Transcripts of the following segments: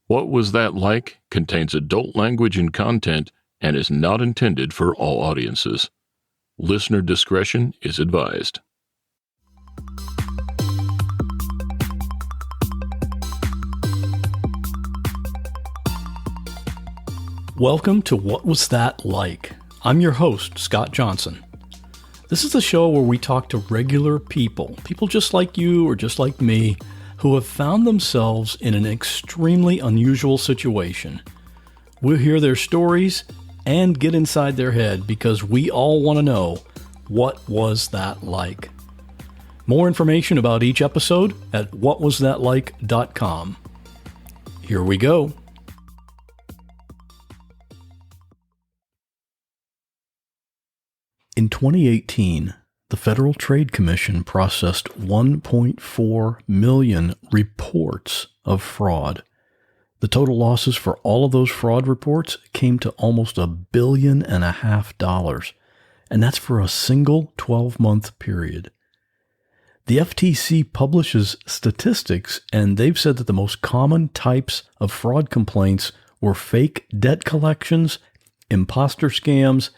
What Was That Like contains adult language and content and is not intended for all audiences. Listener discretion is advised. Welcome to What Was That Like? I'm your host, Scott Johnson. This is the show where we talk to regular people just like you or just like me, who have found themselves in an extremely unusual situation. We'll hear their stories and get inside their head because we all want to know, what was that like? More information about each episode at whatwasthatlike.com. Here we go. In 2018, the Federal Trade Commission processed 1.4 million reports of fraud. The total losses for all of those fraud reports came to almost $1.5 billion, and that's for a single 12-month period. The FTC publishes statistics, and they've said that the most common types of fraud complaints were fake debt collections, imposter scams,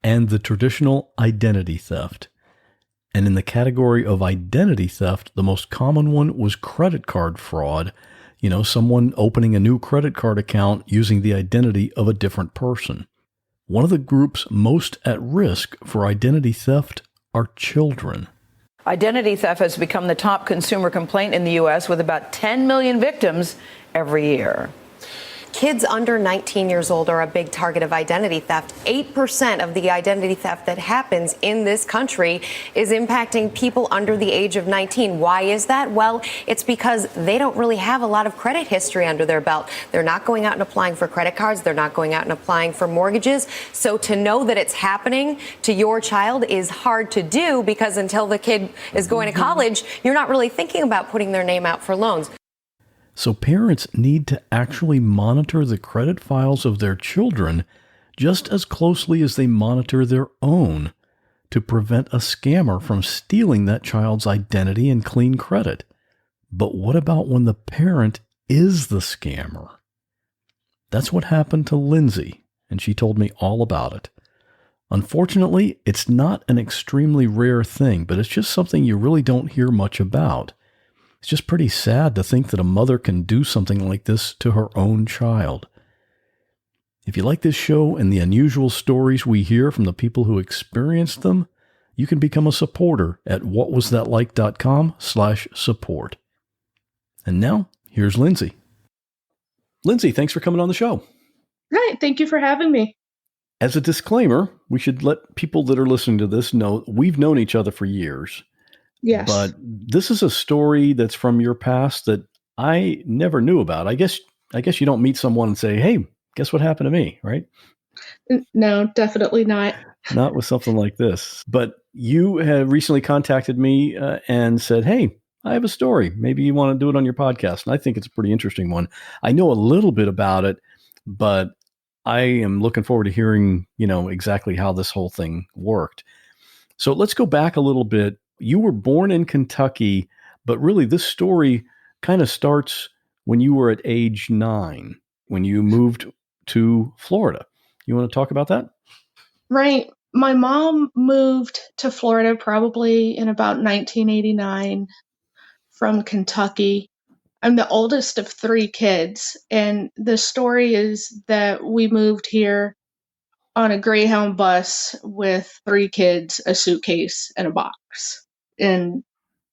and the traditional identity theft. And in the category of identity theft, the most common one was credit card fraud. You know, someone opening a new credit card account using the identity of a different person. One of the groups most at risk for identity theft are children. Identity theft has become the top consumer complaint in the U.S. with about 10 million victims every year. Kids under 19 years old are a big target of identity theft. 8% of the identity theft that happens in this country is impacting people under the age of 19. Why is that? Well, it's because they don't really have a lot of credit history under their belt. They're not going out and applying for credit cards. They're not going out and applying for mortgages. So to know that it's happening to your child is hard to do because until the kid is going to college, you're not really thinking about putting their name out for loans. So parents need to actually monitor the credit files of their children just as closely as they monitor their own to prevent a scammer from stealing that child's identity and clean credit. But what about when the parent is the scammer? That's what happened to Lynsey, and she told me all about it. Unfortunately, it's not an extremely rare thing, but it's just something you really don't hear much about. It's just pretty sad to think that a mother can do something like this to her own child. If you like this show and the unusual stories we hear from the people who experienced them, you can become a supporter at whatwasthatlike.com/support. And now, here's Lynsey. Lynsey, thanks for coming on the show. Right. Thank you for having me. As a disclaimer, we should let people that are listening to this know we've known each other for years. Yes. But this is a story that's from your past that I never knew about. I guess you don't meet someone and say, hey, guess what happened to me, right? No, definitely not. Not with something like this. But you have recently contacted me and said, hey, I have a story. Maybe you want to do it on your podcast. And I think it's a pretty interesting one. I know a little bit about it, but I am looking forward to hearing, exactly how this whole thing worked. So let's go back a little bit. You were born in Kentucky, but really this story kind of starts when you were at age 9, when you moved to Florida. You want to talk about that? Right. My mom moved to Florida probably in about 1989 from Kentucky. I'm the oldest of 3 kids, and the story is that we moved here on a Greyhound bus with 3 kids, a suitcase, and a box. And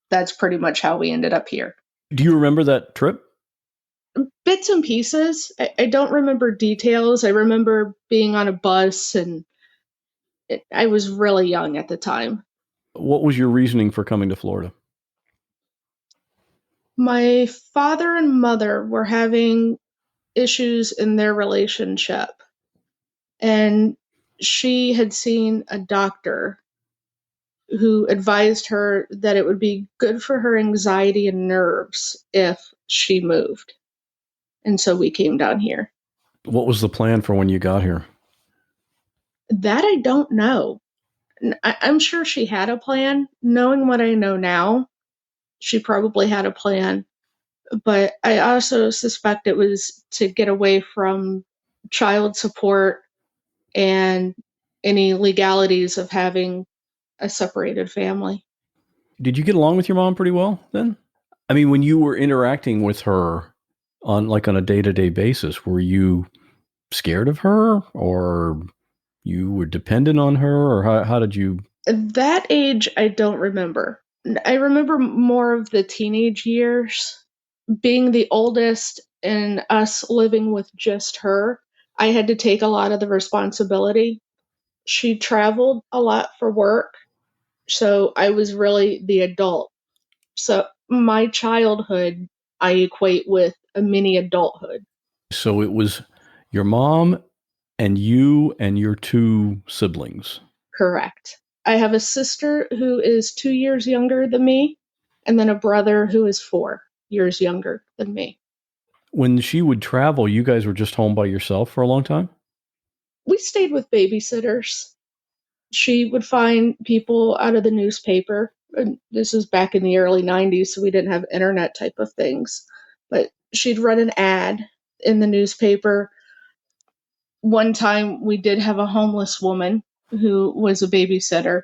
that's pretty much how we ended up here. Do you remember that trip? Bits and pieces. I don't remember details. I remember being on a bus, and I was really young at the time. What was your reasoning for coming to Florida? My father and mother were having issues in their relationship, and she had seen a doctor who advised her that it would be good for her anxiety and nerves if she moved. And so we came down here. What was the plan for when you got here? That I don't know. I'm sure she had a plan. Knowing what I know now, she probably had a plan. but I also suspect it was to get away from child support and any legalities of having a separated family. Did you get along with your mom pretty well then? I mean, when you were interacting with her on a day-to-day basis, were you scared of her, or you were dependent on her, or how did you? At that age, I don't remember. I remember more of the teenage years. Being the oldest and us living with just her, I had to take a lot of the responsibility. She traveled a lot for work, so I was really the adult. So my childhood, I equate with a mini adulthood. So it was your mom and you and your two siblings. Correct. I have a sister who is 2 years younger than me, and then a brother who is 4 years younger than me. When she would travel, you guys were just home by yourself for a long time? We stayed with babysitters. She would find people out of the newspaper. And this was back in the early 90s, so we didn't have internet type of things. But she'd run an ad in the newspaper. One time we did have a homeless woman who was a babysitter.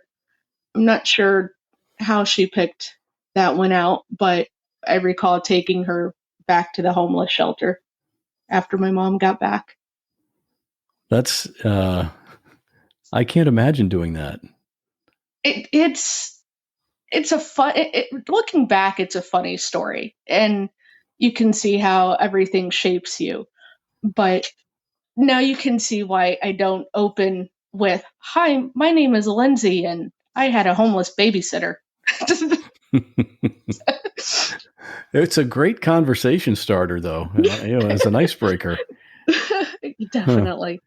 I'm not sure how she picked that one out, but I recall taking her back to the homeless shelter after my mom got back. That's I can't imagine doing that. It's a fun. Looking back, it's a funny story, and you can see how everything shapes you. But now you can see why I don't open with, "Hi, my name is Lynsey, and I had a homeless babysitter." It's a great conversation starter, though. As an icebreaker. Definitely.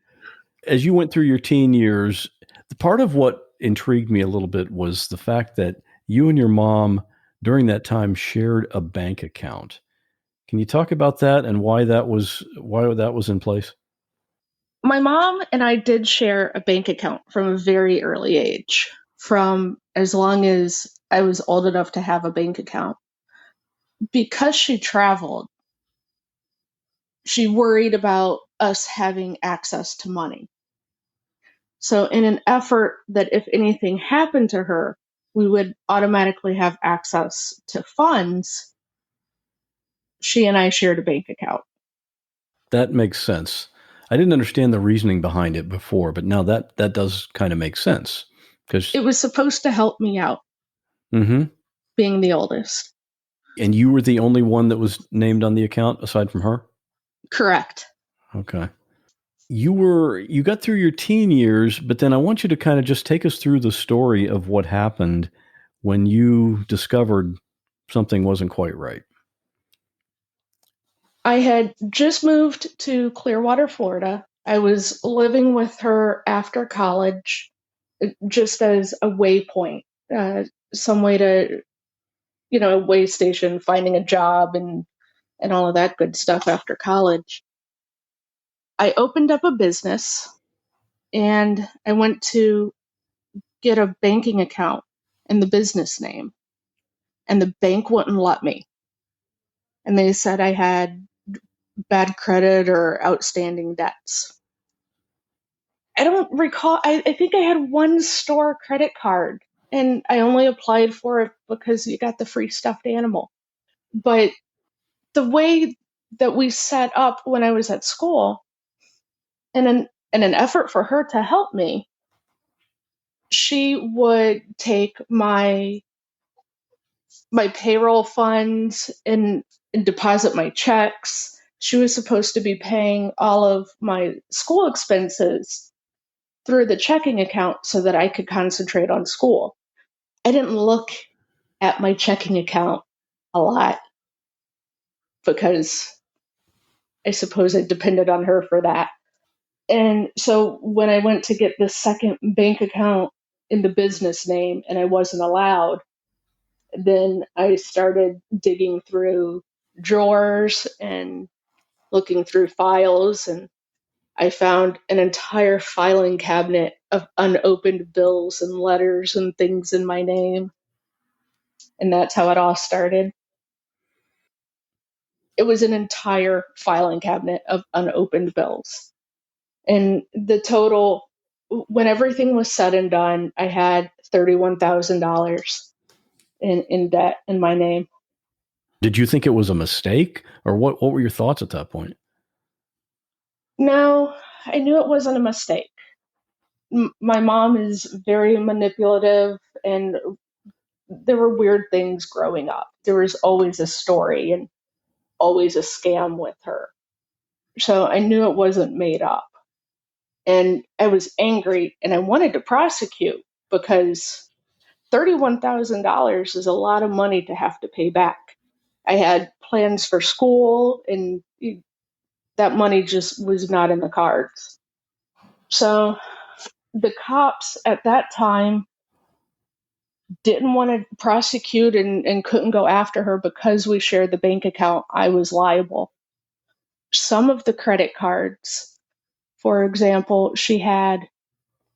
As you went through your teen years, the part of what intrigued me a little bit was the fact that you and your mom during that time shared a bank account. Can you talk about that and why that was in place? My mom and I did share a bank account from a very early age, from as long as I was old enough to have a bank account. Because she traveled, she worried about us having access to money. So, in an effort that if anything happened to her, we would automatically have access to funds, she and I shared a bank account. That makes sense. I didn't understand the reasoning behind it before, but now that does kind of make sense. Because it was supposed to help me out, being the oldest. And you were the only one that was named on the account aside from her? Correct. Okay. You got through your teen years, but then I want you to kind of just take us through the story of what happened when you discovered something wasn't quite right. I had just moved to Clearwater, Florida. I was living with her after college, just as a waypoint, some way to, a way station, finding a job and all of that good stuff after college. I opened up a business and I went to get a banking account in the business name, and the bank wouldn't let me. And they said I had bad credit or outstanding debts. I don't recall. I think I had one store credit card, and I only applied for it because you got the free stuffed animal. But the way that we set up when I was at school, in an effort for her to help me, she would take my payroll funds and deposit my checks. She was supposed to be paying all of my school expenses through the checking account so that I could concentrate on school. I didn't look at my checking account a lot because I suppose I depended on her for that. And so when I went to get the second bank account in the business name and I wasn't allowed, then I started digging through drawers and looking through files, and I found an entire filing cabinet of unopened bills and letters and things in my name. And that's how it all started. It was an entire filing cabinet of unopened bills. And the total, when everything was said and done, I had $31,000 in debt in my name. Did you think it was a mistake, or what were your thoughts at that point? No, I knew it wasn't a mistake. My mom is very manipulative, and there were weird things growing up. There was always a story and always a scam with her. So I knew it wasn't made up. And I was angry and I wanted to prosecute because $31,000 is a lot of money to have to pay back. I had plans for school, and that money just was not in the cards. So the cops at that time didn't want to prosecute and couldn't go after her because we shared the bank account. I was liable. Some of the credit cards, for example, she had,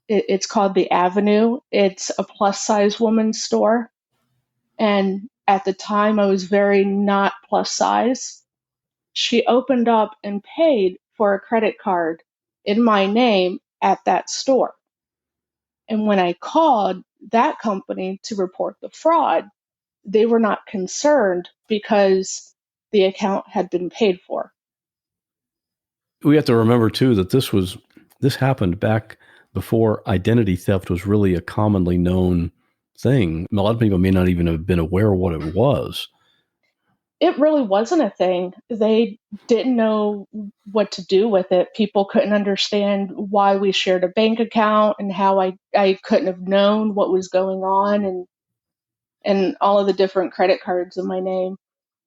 it's called the Avenue. It's a plus size woman's store. And at the time, I was very not plus size. She opened up and paid for a credit card in my name at that store. And when I called that company to report the fraud, they were not concerned because the account had been paid for. We have to remember too that this happened back before identity theft was really a commonly known thing. A lot of people may not even have been aware of what it was. It really wasn't a thing. They didn't know what to do with it. People couldn't understand why we shared a bank account and how I couldn't have known what was going on, and all of the different credit cards in my name.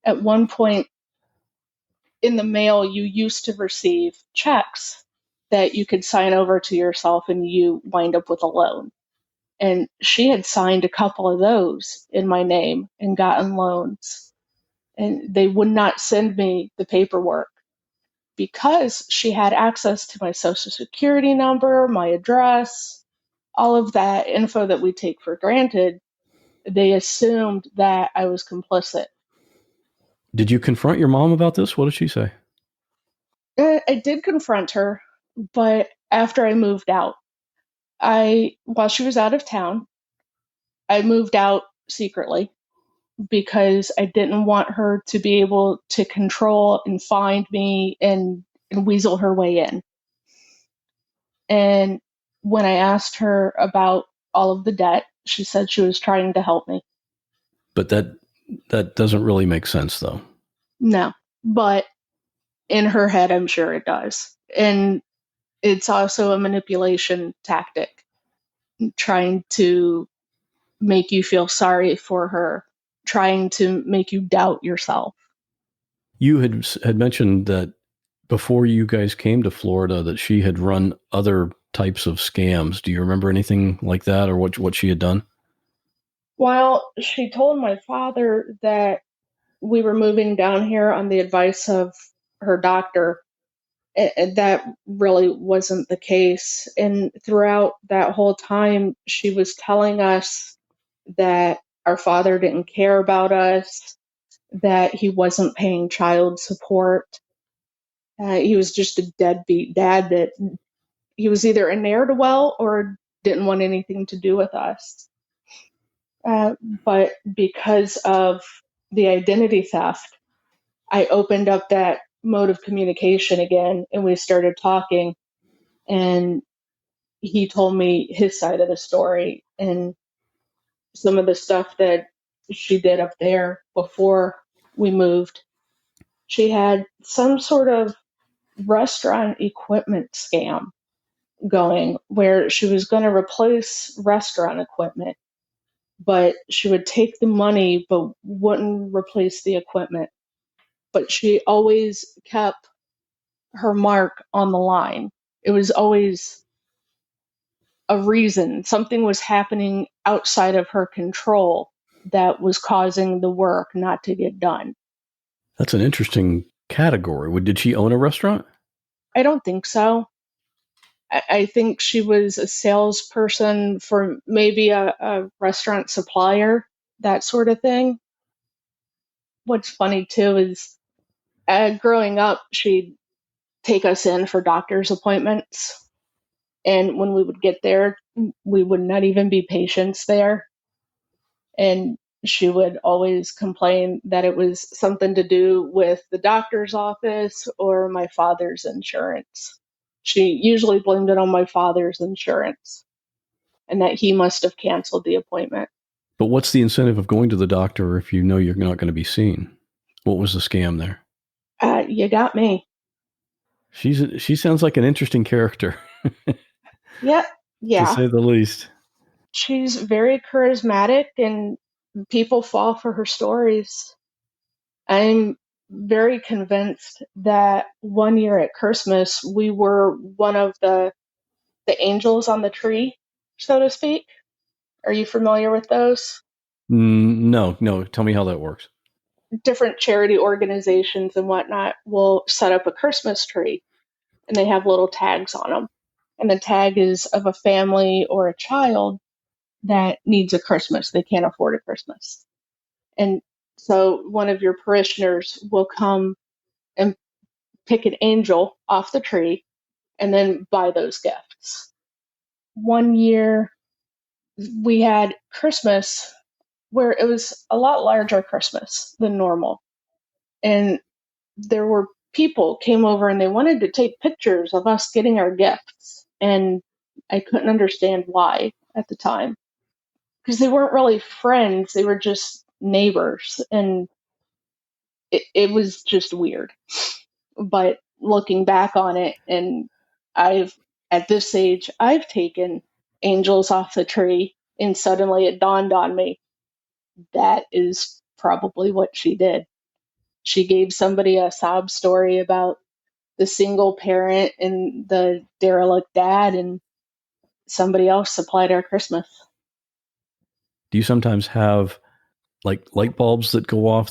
At one point in the mail, you used to receive checks that you could sign over to yourself and you wind up with a loan. And she had signed a couple of those in my name and gotten loans. And they would not send me the paperwork because she had access to my social security number, my address, all of that info that we take for granted. They assumed that I was complicit. Did you confront your mom about this? What did she say? I did confront her, but after I moved out, while she was out of town, I moved out secretly because I didn't want her to be able to control and find me and weasel her way in. And when I asked her about all of the debt, she said she was trying to help me. But that doesn't really make sense, though. No, but in her head, I'm sure it does. And it's also a manipulation tactic, trying to make you feel sorry for her, trying to make you doubt yourself. You had mentioned that before you guys came to Florida that she had run other types of scams. Do you remember anything like that, or what she had done? Well, she told my father that we were moving down here on the advice of her doctor. And that really wasn't the case. And throughout that whole time, she was telling us that our father didn't care about us, that he wasn't paying child support. He was just a deadbeat dad, that he was either a ne'er-do-well or didn't want anything to do with us. But because of the identity theft, I opened up that mode of communication again, and we started talking, and he told me his side of the story and some of the stuff that she did up there before we moved. She had some sort of restaurant equipment scam going where she was going to replace restaurant equipment, but she would take the money but wouldn't replace the equipment. But she always kept her mark on the line. It was always a reason. Something was happening outside of her control that was causing the work not to get done. That's an interesting category. Did she own a restaurant? I don't think so. I think she was a salesperson for maybe a restaurant supplier, that sort of thing. What's funny too is Growing up, she'd take us in for doctor's appointments. And when we would get there, we would not even be patients there. And she would always complain that it was something to do with the doctor's office or my father's insurance. She usually blamed it on my father's insurance and that he must have canceled the appointment. But what's the incentive of going to the doctor if you know you're not going to be seen? What was the scam there? You got me. She sounds like an interesting character. Yeah. To say the least. She's very charismatic and people fall for her stories. I'm very convinced that one year at Christmas, we were one of the angels on the tree, so to speak. Are you familiar with those? No. Tell me how that works. Different charity organizations and whatnot will set up a Christmas tree and they have little tags on them. And the tag is of a family or a child that needs a Christmas. They can't afford a Christmas. And so one of your parishioners will come and pick an angel off the tree and then buy those gifts. One year we had Christmas where it was a lot larger Christmas than normal. And there were people came over and they wanted to take pictures of us getting our gifts. And I couldn't understand why at the time. Because they weren't really friends, they were just neighbors. And it was just weird. But looking back on it, and at this age, I've taken angels off the tree, and suddenly it dawned on me that is probably what she did. She gave somebody a sob story about the single parent and the derelict dad, and somebody else supplied our Christmas. Do you sometimes have like light bulbs that go off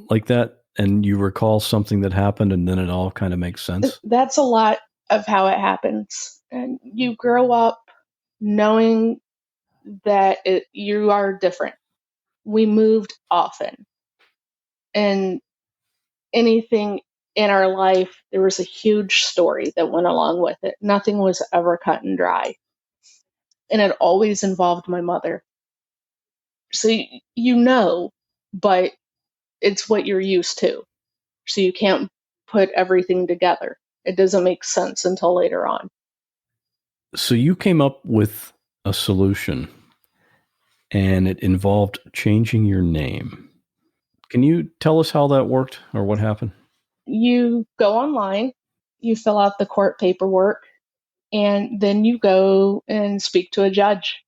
like that and you recall something that happened and then it all kind of makes sense? That's a lot of how it happens. And you grow up knowing that you are different. We moved often. And anything in our life, there was a huge story that went along with it. Nothing was ever cut and dry. And it always involved my mother. So you know, but it's what you're used to. So you can't put everything together. It doesn't make sense until later on. So you came up with a solution and it involved changing your name. Can you tell us how that worked or what happened? You go online, you fill out the court paperwork, and then you go and speak to a judge.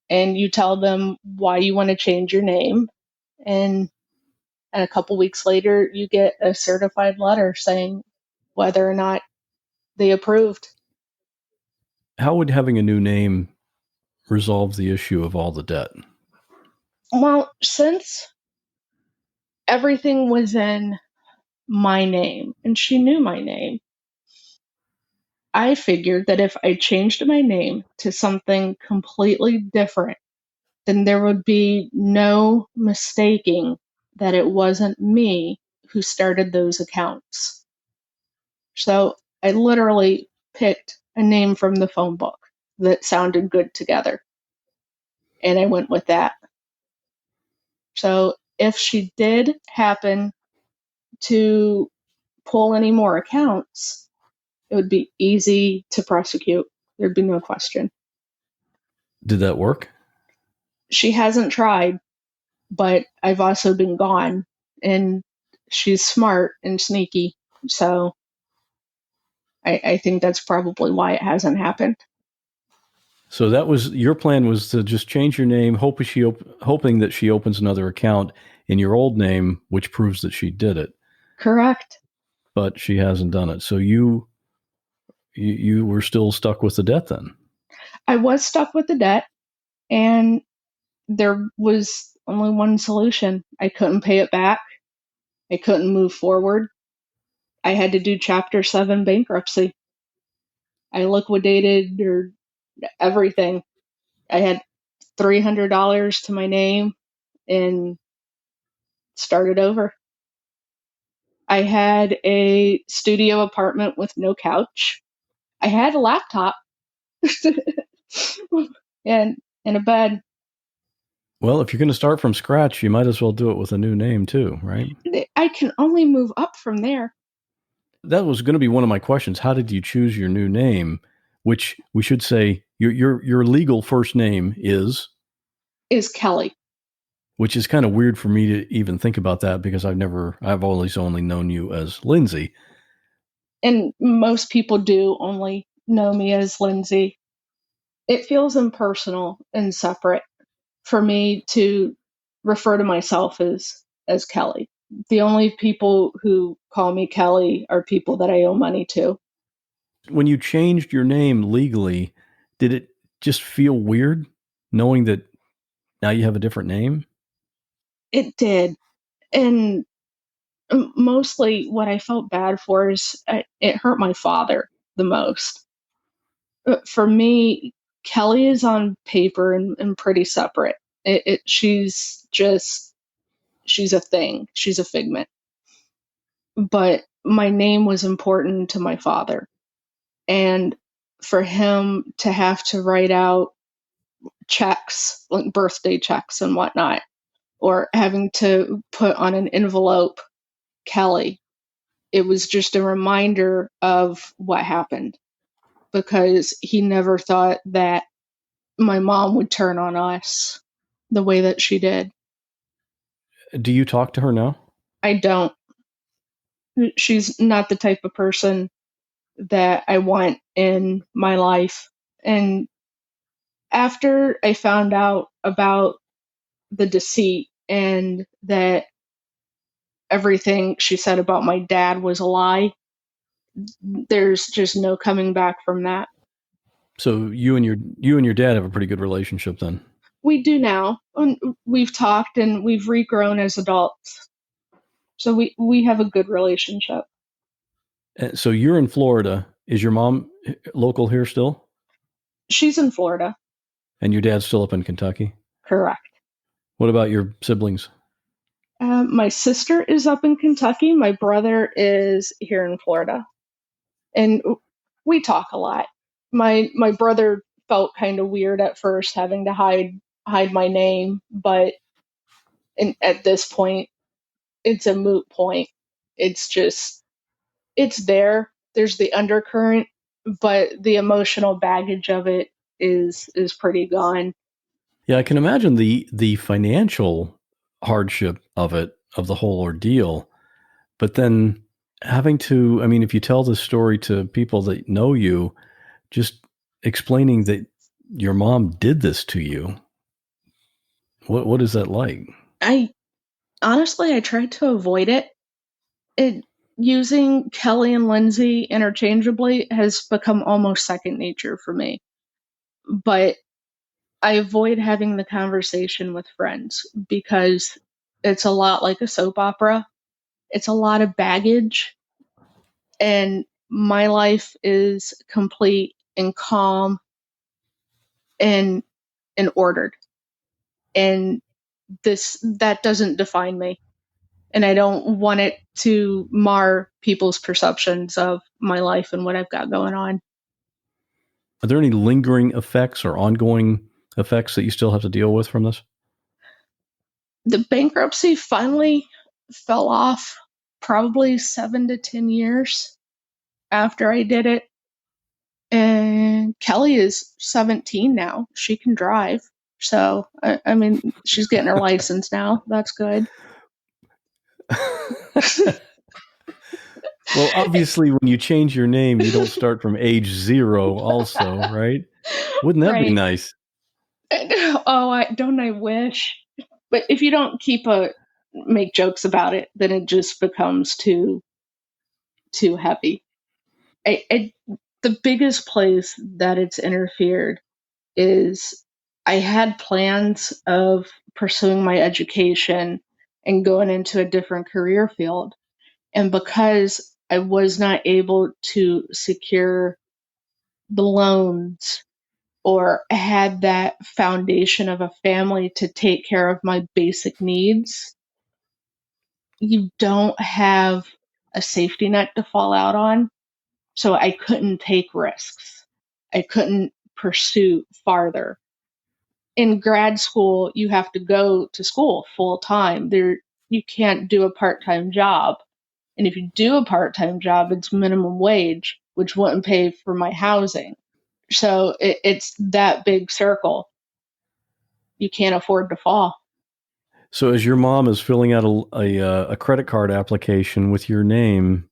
And you tell them why you want to change your name. And a couple weeks later, you get a certified letter saying whether or not they approved. How would having a new name resolve the issue of all the debt? Well, since everything was in my name and she knew my name, I figured that if I changed my name to something completely different, then there would be no mistaking that it wasn't me who started those accounts. So I literally picked a name from the phone book that sounded good together. And I went with that. So if she did happen to pull any more accounts, it would be easy to prosecute. There'd be no question. Did that work? She hasn't tried, but I've also been gone, and she's smart and sneaky. So I think that's probably why it hasn't happened. So that was your plan, was to just change your name, hoping that she opens another account in your old name, which proves that she did it. Correct. But she hasn't done it. So you were still stuck with the debt then? I was stuck with the debt, and there was only one solution. I couldn't pay it back. I couldn't move forward. I had to do Chapter 7 bankruptcy. I liquidated everything. I had $300 to my name and started over. I had a studio apartment with no couch. I had a laptop and a bed. Well, if you're going to start from scratch, you might as well do it with a new name too, right? I can only move up from there. That was going to be one of my questions. How did you choose your new name? Which we should say your legal first name is Kelly. Which is kind of weird for me to even think about that because I've always only known you as Lynsey. And most people do only know me as Lynsey. It feels impersonal and separate for me to refer to myself as Kelly. The only people who call me Kelly are people that I owe money to. When you changed your name legally, did it just feel weird knowing that now you have a different name? It did. And mostly what I felt bad for is it hurt my father the most. For me, Kelly is on paper and pretty separate. She's a thing. She's a figment. But my name was important to my father. And for him to have to write out checks, like birthday checks and whatnot, or having to put on an envelope, Kelly, it was just a reminder of what happened, because he never thought that my mom would turn on us the way that she did. Do you talk to her now? I don't. She's not the type of person that I want in my life. And after I found out about the deceit and that everything she said about my dad was a lie, there's just no coming back from that. So you and your dad have a pretty good relationship then. We do now. We've talked and we've regrown as adults. So we have a good relationship. So you're in Florida. Is your mom local here still? She's in Florida. And your dad's still up in Kentucky? Correct. What about your siblings? My sister is up in Kentucky. My brother is here in Florida. And we talk a lot. My brother felt kind of weird at first having to hide my name, but at this point, it's a moot point. It's just, it's there. There's the undercurrent, but the emotional baggage of it is pretty gone. Yeah, I can imagine the financial hardship of the whole ordeal. But then having to, I mean, if you tell this story to people that know you, just explaining that your mom did this to you, what is that like? I tried to avoid it. Using Kelly and Lynsey interchangeably has become almost second nature for me. But I avoid having the conversation with friends because it's a lot like a soap opera. It's a lot of baggage. And my life is complete and calm and ordered. And that doesn't define me. And I don't want it to mar people's perceptions of my life and what I've got going on. Are there any lingering effects or ongoing effects that you still have to deal with from this? The bankruptcy finally fell off probably 7 to 10 years after I did it. And Kelly is 17 now. She can drive. So, I mean, she's getting her license now. That's good. Well, obviously, when you change your name, you don't start from age 0 also, right? Wouldn't that be nice? Oh, I wish. But if you don't make jokes about it, then it just becomes too heavy. The biggest place that it's interfered is I had plans of pursuing my education and going into a different career field. And because I was not able to secure the loans or had that foundation of a family to take care of my basic needs, you don't have a safety net to fall out on. So I couldn't take risks. I couldn't pursue farther. In grad school, you have to go to school full time. You can't do a part-time job. And if you do a part-time job, it's minimum wage, which wouldn't pay for my housing. So it's that big circle. You can't afford to fall. So as your mom is filling out a credit card application with your name,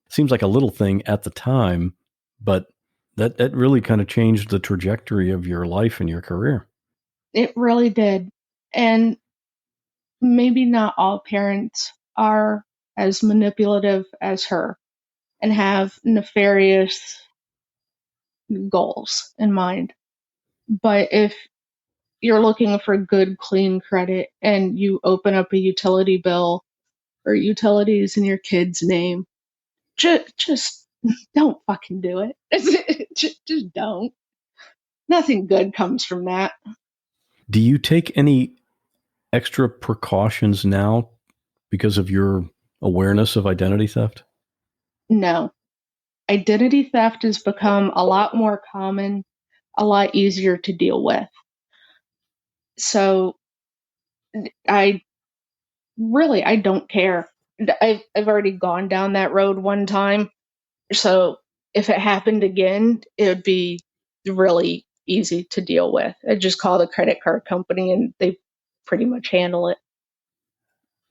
seems like a little thing at the time, but that really kind of changed the trajectory of your life and your career. It really did. And maybe not all parents are as manipulative as her and have nefarious goals in mind. But if you're looking for good, clean credit and you open up a utility bill or utilities in your kid's name, just don't fucking do it. Just don't. Nothing good comes from that. Do you take any extra precautions now because of your awareness of identity theft? No. Identity theft has become a lot more common, a lot easier to deal with. So I don't care. I've already gone down that road one time. So if it happened again, it would be really easy to deal with. I just call the credit card company and they pretty much handle it.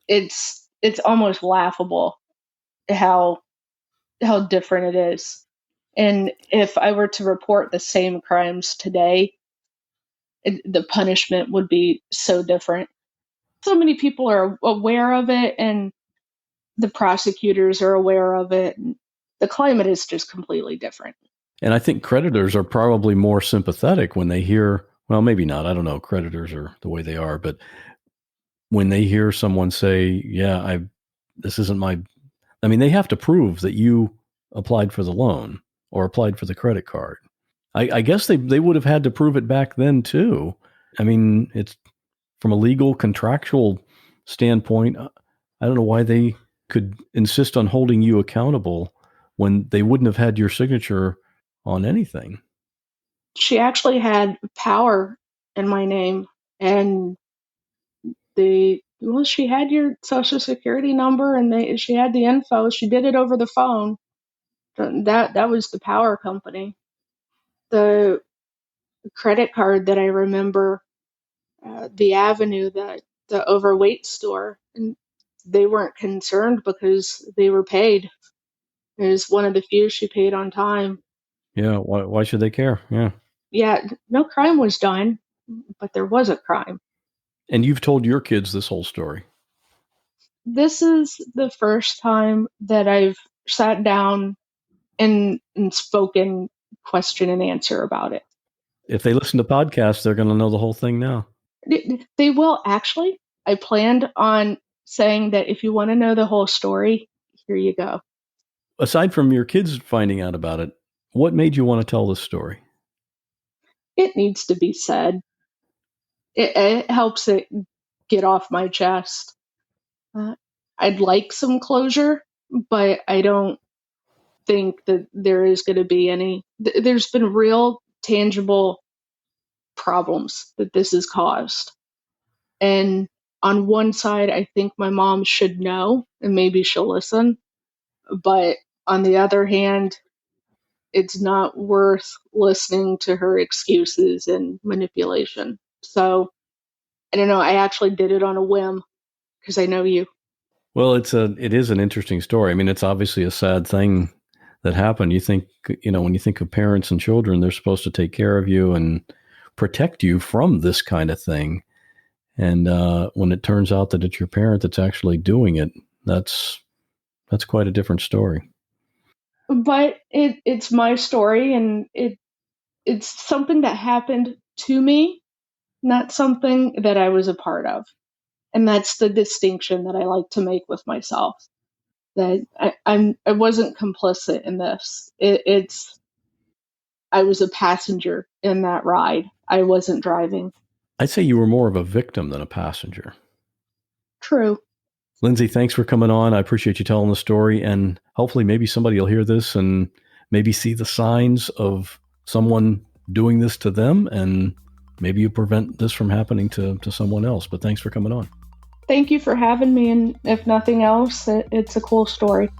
It's almost laughable how different it is. And if I were to report the same crimes today, the punishment would be so different. So many people are aware of it and the prosecutors are aware of it. And the climate is just completely different. And I think creditors are probably more sympathetic when they hear, well, maybe not. I don't know. Creditors are the way they are. But when they hear someone say, yeah, this isn't my, I mean, they have to prove that you applied for the loan or applied for the credit card. I guess they would have had to prove it back then too. I mean, it's from a legal contractual standpoint. I don't know why they could insist on holding you accountable when they wouldn't have had your signature on anything. She actually had power in my name, and she had your social security number and she had the info. She did it over the phone. That was the power company. The credit card that I remember, the Avenue, the overweight store, and they weren't concerned because they were paid. It was one of the few she paid on time. Yeah, why should they care? Yeah. Yeah, no crime was done, but there was a crime. And you've told your kids this whole story. This is the first time that I've sat down and spoken question and answer about it. If they listen to podcasts, they're going to know the whole thing now. They will actually. I planned on saying that if you want to know the whole story, here you go. Aside from your kids finding out about it, what made you want to tell this story? It needs to be said. It helps it get off my chest. I'd like some closure, but I don't think that there is going to be any. There's been real, tangible problems that this has caused. And on one side, I think my mom should know, and maybe she'll listen. But on the other hand, it's not worth listening to her excuses and manipulation. So I don't know. I actually did it on a whim because I know you. Well, it is an interesting story. I mean, it's obviously a sad thing that happened. You think, when you think of parents and children, they're supposed to take care of you and protect you from this kind of thing. And when it turns out that it's your parent that's actually doing it, that's quite a different story. But it's my story, and it's something that happened to me, not something that I was a part of. And that's the distinction that I like to make with myself. That I wasn't complicit in this. I was a passenger in that ride. I wasn't driving. I'd say you were more of a victim than a passenger. True. Lynsey, thanks for coming on. I appreciate you telling the story, and hopefully maybe somebody will hear this and maybe see the signs of someone doing this to them, and maybe you prevent this from happening to someone else. But thanks for coming on. Thank you for having me, and if nothing else, it's a cool story.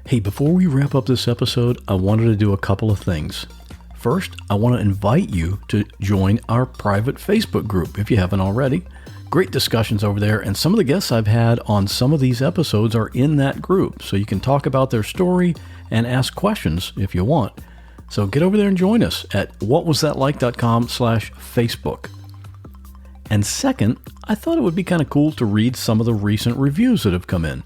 Hey, before we wrap up this episode, I wanted to do a couple of things. First, I want to invite you to join our private Facebook group if you haven't already. Great discussions over there, and some of the guests I've had on some of these episodes are in that group, so you can talk about their story and ask questions if you want. So get over there and join us at whatwasthatlike.com/Facebook. And second, I thought it would be kind of cool to read some of the recent reviews that have come in.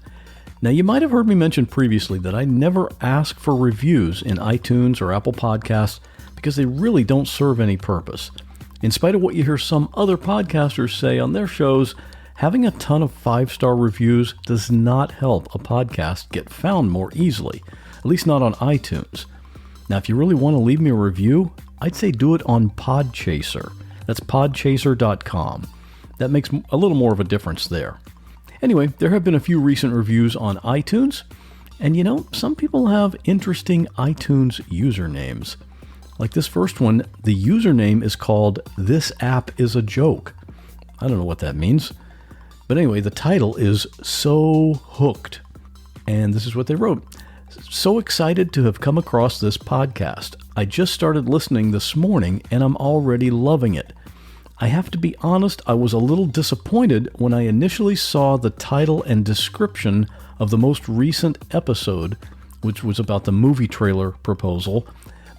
Now, you might have heard me mention previously that I never ask for reviews in iTunes or Apple Podcasts because they really don't serve any purpose. In spite of what you hear some other podcasters say on their shows, having a ton of 5-star reviews does not help a podcast get found more easily, at least not on iTunes. Now, if you really want to leave me a review, I'd say do it on Podchaser. That's podchaser.com. That makes a little more of a difference there. Anyway, there have been a few recent reviews on iTunes, and some people have interesting iTunes usernames. Like this first one, the username is called "This App is a Joke." I don't know what that means. But anyway, the title is "So Hooked." And this is what they wrote. "So excited to have come across this podcast. I just started listening this morning and I'm already loving it. I have to be honest, I was a little disappointed when I initially saw the title and description of the most recent episode, which was about the movie trailer proposal,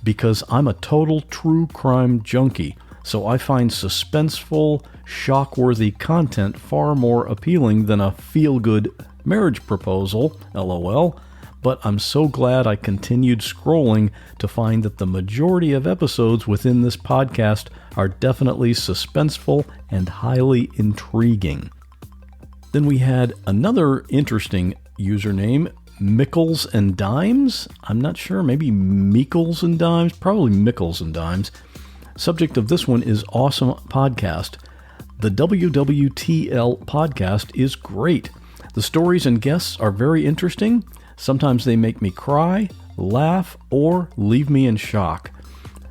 because I'm a total true crime junkie, so I find suspenseful, shock-worthy content far more appealing than a feel-good marriage proposal, LOL, but I'm so glad I continued scrolling to find that the majority of episodes within this podcast are definitely suspenseful and highly intriguing." Then we had another interesting username, Mickles and Dimes. I'm not sure, maybe Meekles and Dimes, probably Mickles and Dimes. Subject of this one is awesome podcast. The WWTL podcast is great. The stories and guests are very interesting. Sometimes they make me cry, laugh, or leave me in shock.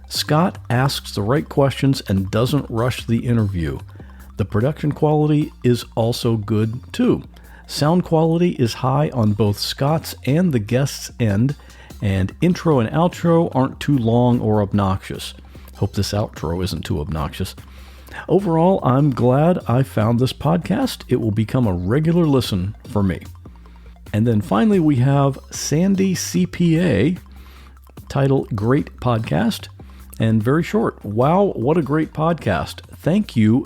Scott asks the right questions and doesn't rush the interview. The production quality is also good too. Sound quality is high on both Scott's and the guest's end, and intro and outro aren't too long or obnoxious. Hope this outro isn't too obnoxious. Overall, I'm glad I found this podcast. It will become a regular listen for me. And then finally, we have Sandy CPA, title Great Podcast, and very short. Wow, what a great podcast. Thank you,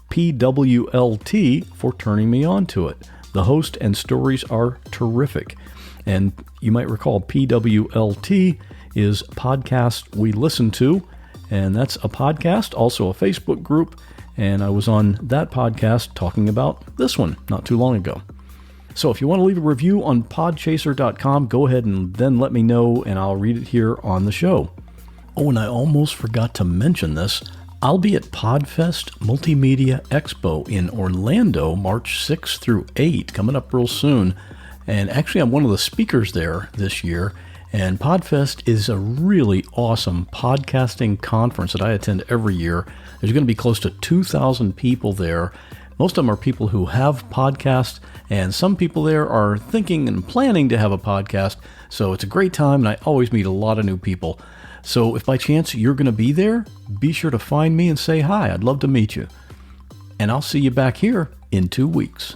PWLT, for turning me on to it. The host and stories are terrific. And you might recall PWLT is Podcast We Listen To, and that's a podcast, also a Facebook group, and I was on that podcast talking about this one not too long ago. So if you want to leave a review on podchaser.com, go ahead and then let me know, and I'll read it here on the show. Oh, and I almost forgot to mention this. I'll be at Podfest Multimedia Expo in Orlando, March 6th through 8, coming up real soon. And actually, I'm one of the speakers there this year. And Podfest is a really awesome podcasting conference that I attend every year. There's going to be close to 2,000 people there. Most of them are people who have podcasts, and some people there are thinking and planning to have a podcast. So it's a great time, and I always meet a lot of new people. So if by chance you're going to be there, be sure to find me and say hi. I'd love to meet you. And I'll see you back here in 2 weeks.